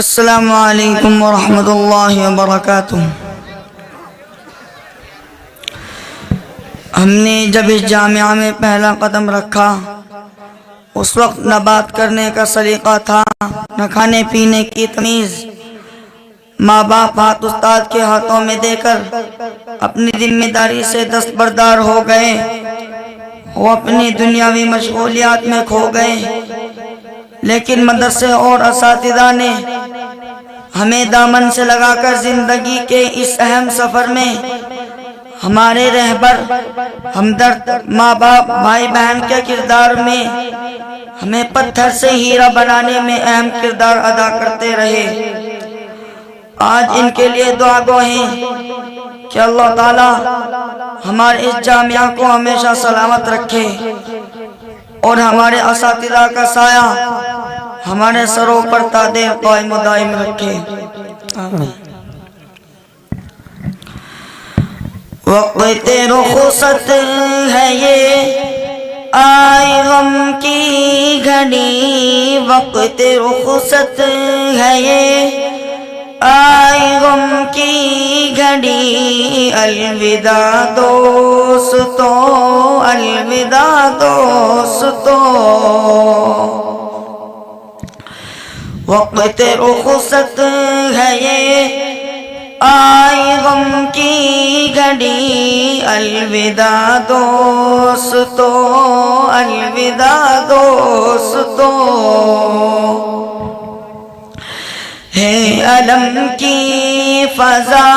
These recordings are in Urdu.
السلام علیکم ورحمۃ اللہ وبرکاتہ۔ ہم نے جب اس جامعہ میں پہلا قدم رکھا اس وقت نہ بات کرنے کا سلیقہ تھا، نہ کھانے پینے کی تمیز۔ ماں باپ ہاتھ استاد کے ہاتھوں میں دے کر اپنی ذمہ داری سے دستبردار ہو گئے، وہ اپنی دنیاوی مشغولیات میں کھو گئے، لیکن مدرسے اور اساتذہ نے ہمیں دامن سے لگا کر زندگی کے اس اہم سفر میں ہمارے رہبر، ہمدرد، ماں باپ، بھائی بہن کے کردار میں ہمیں پتھر سے ہیرا بنانے میں اہم کردار ادا کرتے رہے۔ آج ان کے لیے دعا گو ہیں کہ اللہ تعالی ہمارے اس جامعہ کو ہمیشہ سلامت رکھے اور ہمارے اساتذہ کا سایہ ہمارے سروں پر تا دیر قائم و دائم رکھے۔ وقت رخصت ہے یہ آئی غم کی گھڑی، وقت رخصت ہے یہ آئی غم کی گھڑی، الوداع دوستو، الوداع دوستو۔ وقت رخصت ہے یہ آئی غم کی گھڑی، الوداع دوستو، الوداع دوستو۔ ہے علم کی فضا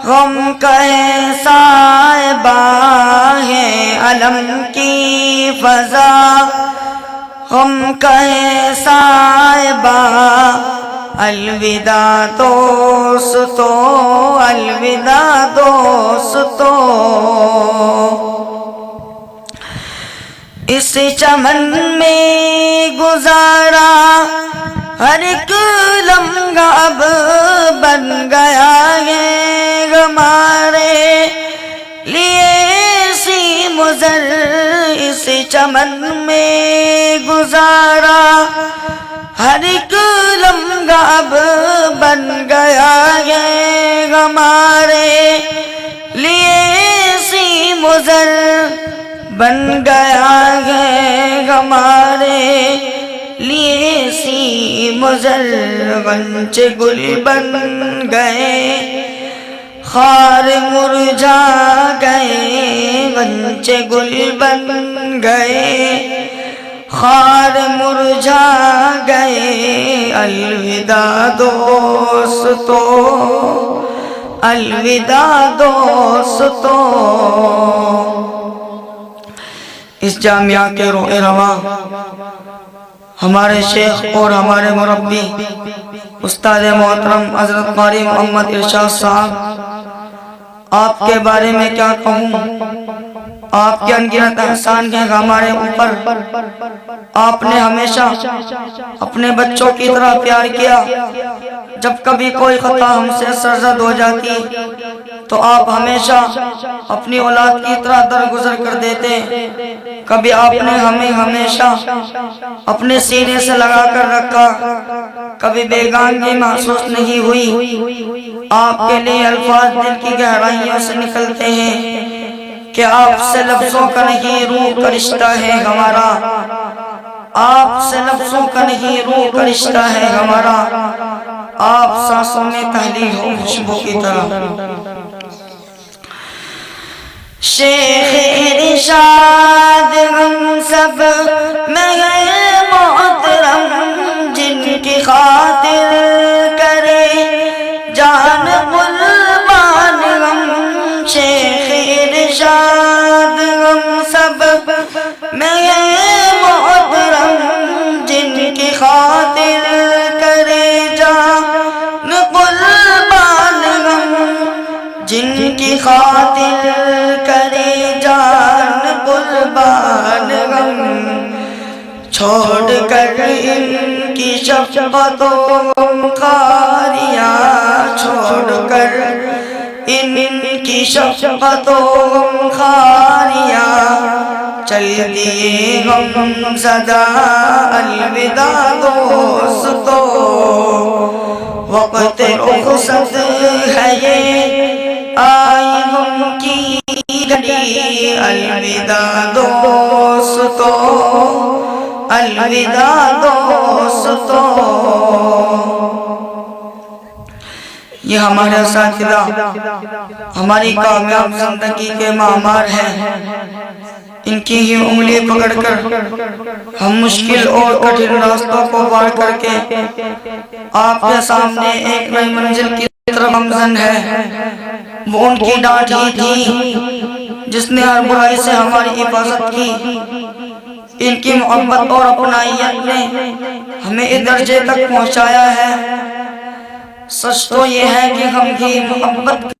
غم کا ہے صائبہ، ہے علم کی فضا غم کا ہے صائبہ، الوداع دوستو، الوداع دوستو۔ اس چمن میں گزارا ہر ایک لمحہ اب بن گیا ہے ہمارے لیے سی مضر، اس چمن میں گزارا ہر ایک لمحہ اب بن گیا ہے ہمارے لیے سی مضر، بن گیا ہے ہمارے لیے سی مضر۔ غنچے گل بن گئے خار مرجھا گئے، غنچے گل بن گئے خار مرجھا گئے، الوداع دوستو، الوداع دوستو۔ اس جامعہ کے روح رواں ہمارے شیخ اور ہمارے مربی استاد محترم حضرت قاری محمد ارشاد صاحب، آپ کے بارے میں کیا کہوں، آپ کے انگنت احسان کے ہمارے اوپر۔ آپ نے ہمیشہ اپنے بچوں کی طرح پیار کیا، جب کبھی کوئی خطا ہم سے سرزد ہو جاتی تو آپ ہمیشہ اپنی اولاد کی طرح درگزر کر دیتے۔ کبھی آپ نے ہمیں ہمیشہ اپنے سینے سے لگا کر رکھا، کبھی بیگانگی محسوس نہیں ہوئی۔ آپ کے لیے الفاظ دل کی گہرائیوں سے نکلتے ہیں کہ آپ سے لفظوں کا نہیں روح کا رشتہ ہے ہمارا، آپ سے لفظوں کا نہیں روح کا رشتہ ہے ہمارا، آپ سانسوں میں تحلیل ہو خوشبو کی طرح۔ شیخ ارشاد ہم سب میں ہے محترم، جن کی خاطر کرے جان قربان ہم، شیخ ارشاد ہم سب میں ہے محترم، جن کی خاطر کرے جان قربان ہم، جن کی خاطر کرے جان قربان ہم، چھوڑ کر ان کی شفقت و غمخاریاں، چھوڑ کر ان کی شفقت و غمخاریاں، چل دیے غم زدہ الوداع دوستو۔ وقت رخصت ہے یہ آئی غم کی گھڑی الوداع دوستو الوداع دوستو یہ ہمارے اساتذہ ہماری کامیاب زندگی کے معمار ہیں ان کی ہی انگلی پکڑ کر ہم مشکل اور کٹھن راستوں کو پار کر کے آپ کے سامنے ایک نئی منزل کی طرف گامزن ہے وہ ان کی ڈانٹ ہی تھی جس نے ہر برائی سے ہماری حفاظت کی ان کی محبت اور اپنائیت نے ہمیں اس درجے تک پہنچایا ہے سچ تو یہ ہے کہ ہم کی محبت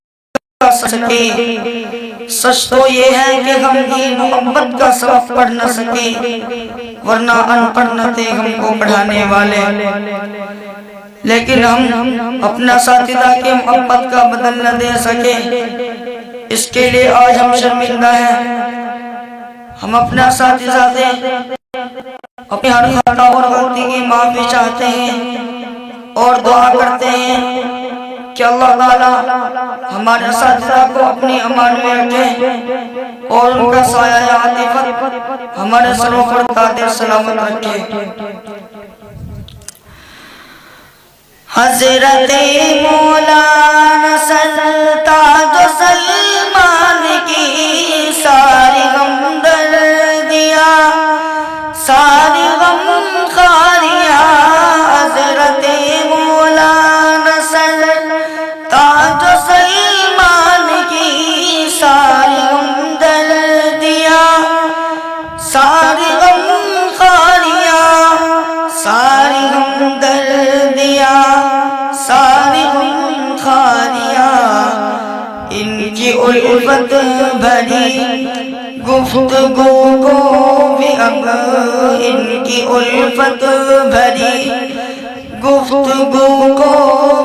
کا سکے سچ تو یہ ہے کہ ہم کی محبت کا سبق پڑھ نہ سکے ورنہ ان پڑھ نہ تھے ہم کو پڑھانے والے لیکن ہم اپنا اساتذہ کی محبت کا بدل نہ دے سکے اس کے لیے آج ہم شرمندہ ہیں ہم اپنا اساتذہ سے اپنی ہر خطا اور غلطی کی معافی چاہتے ہیں اور دعا کرتے ہیں کہ اللہ تعالیٰ ہمارے اساتذہ کو اپنی امان میں رکھے اور ان کا سایہ عاطفت ہمارے سروں پر قادر سلامت رکھے حضرت مولانا سلطان سلمان کی ساری غم دردیاں ساری غم خاریاں حضرت مولانا سلطان سلمان کی ساری غم دردیاں ساری غم خاریاں ساری غم دردیاں ساری غم خاریاں ان کی الفت بھری گفتگو کو بھی اب ان کی الفت بھری گفتگو کو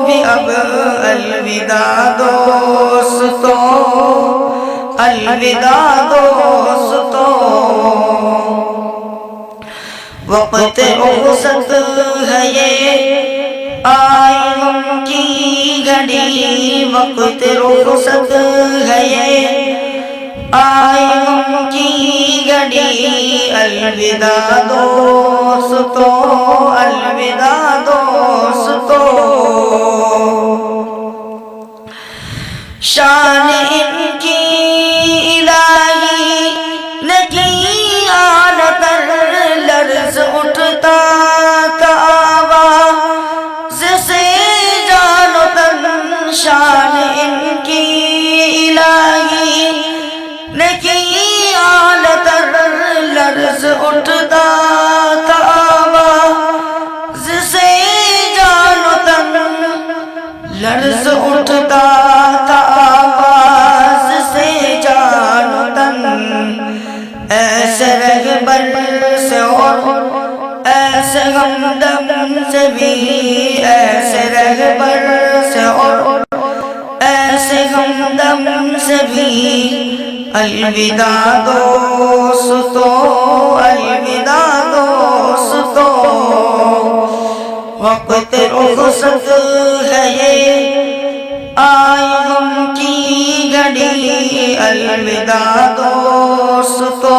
بھی اب الوداع دوستو الوداع دوستو وقت رخصت ہے یہ آئی غم کی گھڑی وقت رخصت ہے یہ آئی غم کی گھڑی الوداع دوستو الوداع دوستو شان ان کی الہی نکی آلت لرز اٹھتا تھا آواز سے جان و تن شان ان کی الہی نکی آلت لرز اٹھتا تھا آواز سے جان و تن لرز اٹھتا تھا آواز سے جان و تن ایسے رہبر سے اور ایسے ہمدم سے بھی ایسے رہبر سے اور ایسے ہمدم سے بھی الوداع دوستو الوداع دوستو وقت رخصت ہے یہ آئی غم کی گھڑی الوداع دوستو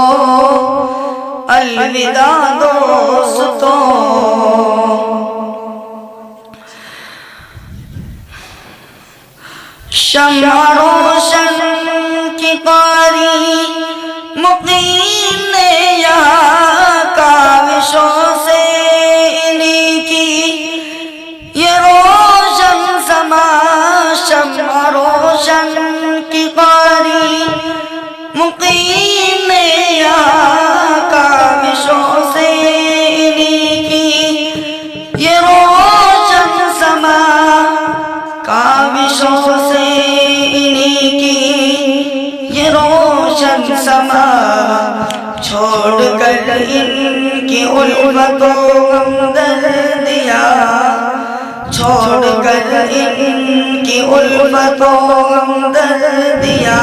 الوداع دوستو شمع روشن کی قاری مقیم نے یہاں کاوشوں سے انہی کی یہ روشن سما شمع روشن کی قاری مقیم نے یہاں کاوشوں سے انہی کی یہ روشن سما کاوشوں سے انہی کی یہ روشن سما چھوڑ کر ان کی الفت و غم دردیاں چھوڑ کر ان کی الفت و غم دردیاں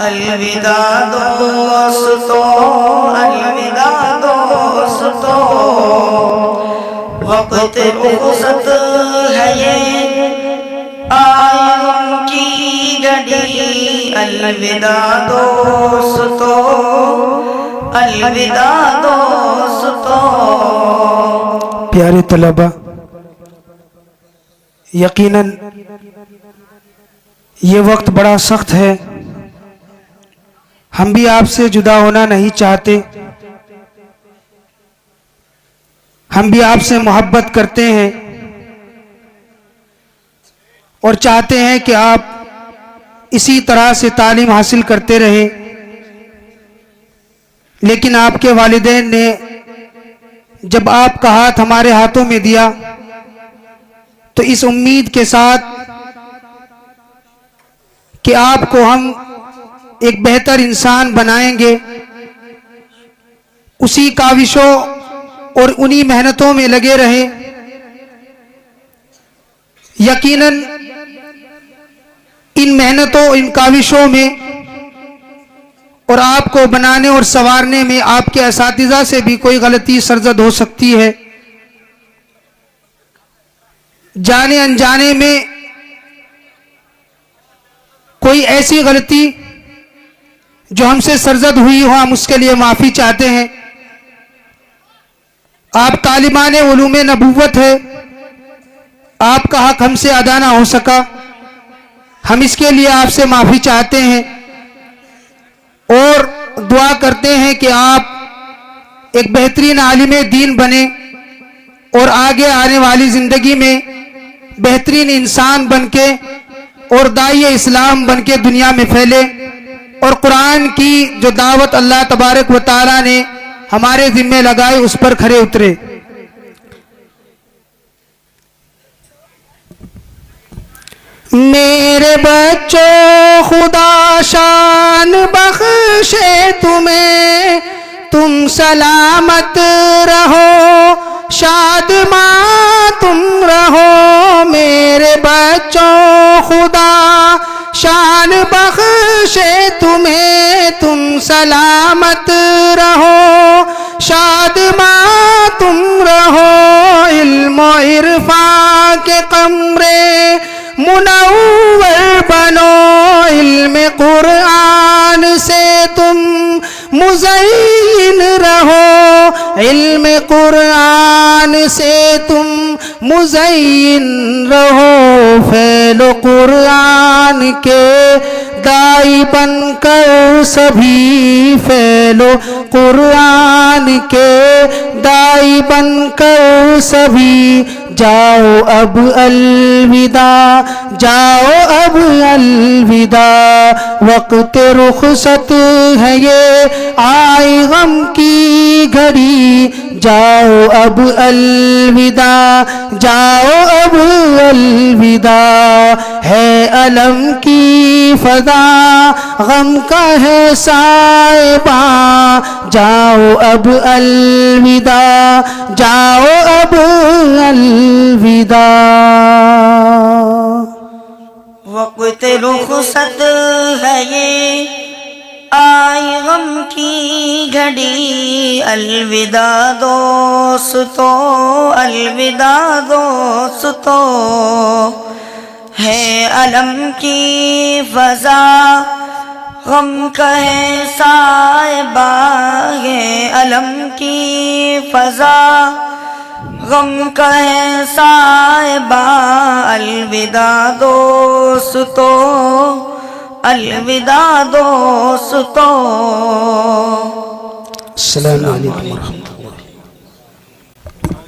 الوداع دوستو الوداع دوستو وقت رخصت ہے یہ آئی غم کی گھڑی، الوداع دوستو، الوداع دوستو۔ پیارے طلبہ، یقیناً یہ وقت بڑا سخت ہے، ہم بھی آپ سے جدا ہونا نہیں چاہتے، ہم بھی آپ سے محبت کرتے ہیں اور چاہتے ہیں کہ آپ اسی طرح سے تعلیم حاصل کرتے رہیں، لیکن آپ کے والدین نے جب آپ کا ہاتھ ہمارے ہاتھوں میں دیا تو اس امید کے ساتھ کہ آپ کو ہم ایک بہتر انسان بنائیں گے، اسی کاوشوں اور انہی محنتوں میں لگے رہے۔ یقیناً ان محنتوں، ان کاوشوں میں اور آپ کو بنانے اور سنوارنے میں آپ کے اساتذہ سے بھی کوئی غلطی سرزد ہو سکتی ہے، جانے انجانے میں کوئی ایسی غلطی جو ہم سے سرزد ہوئی ہو، ہم اس کے لیے معافی چاہتے ہیں۔ آپ طالبان علوم نبوت ہے، آپ کا حق ہم سے ادا نہ ہو سکا، ہم اس کے لیے آپ سے معافی چاہتے ہیں اور دعا کرتے ہیں کہ آپ ایک بہترین عالم دین بنیں اور آگے آنے والی زندگی میں بہترین انسان بن کے اور داعی اسلام بن کے دنیا میں پھیلے، اور قرآن کی جو دعوت اللہ تبارک و تعالی نے ہمارے ذمہ لگائے اس پر کھرے اترے۔ میرے بچوں خدا شان بخشے تمہیں، تم سلامت رہو، شاد ماں تم رہو۔ میرے بچوں خدا شان بخشے تمہیں، تم سلامت رہو، شاد ماں تم رہو۔ علم و عرفان کے قمرے منور بنو، علم قرآن سے تم مزین رہو، علم قرآن سے تم مزین رہو۔ فعل قرآن کے داعی بن کر سبھی، فعل قرآن کے داعی بن کر سبھی، جاؤ اب الوداع، جاؤ اب الوداع۔ وقت رخصت ہے یہ آئی غم کی گھڑی، جاؤ اب الوداع، جاؤ اب الوداع۔ ہے علم کی فضا، غم کا ہے سائباں، جاؤ اب الوداع، جاؤ اب الوداع۔ وقت رخصت ہے یہ آئی غم کی گھڑی، الوداع دوستو، الوداع دوستو۔ ہے علم کی فضا، غم کا ہے سائبہ، ہے علم کی فضا، غم کا ہے سائبہ۔ الوداع دوستو، الوداع دوستو۔ السلام علیکم ورحمۃ اللہ۔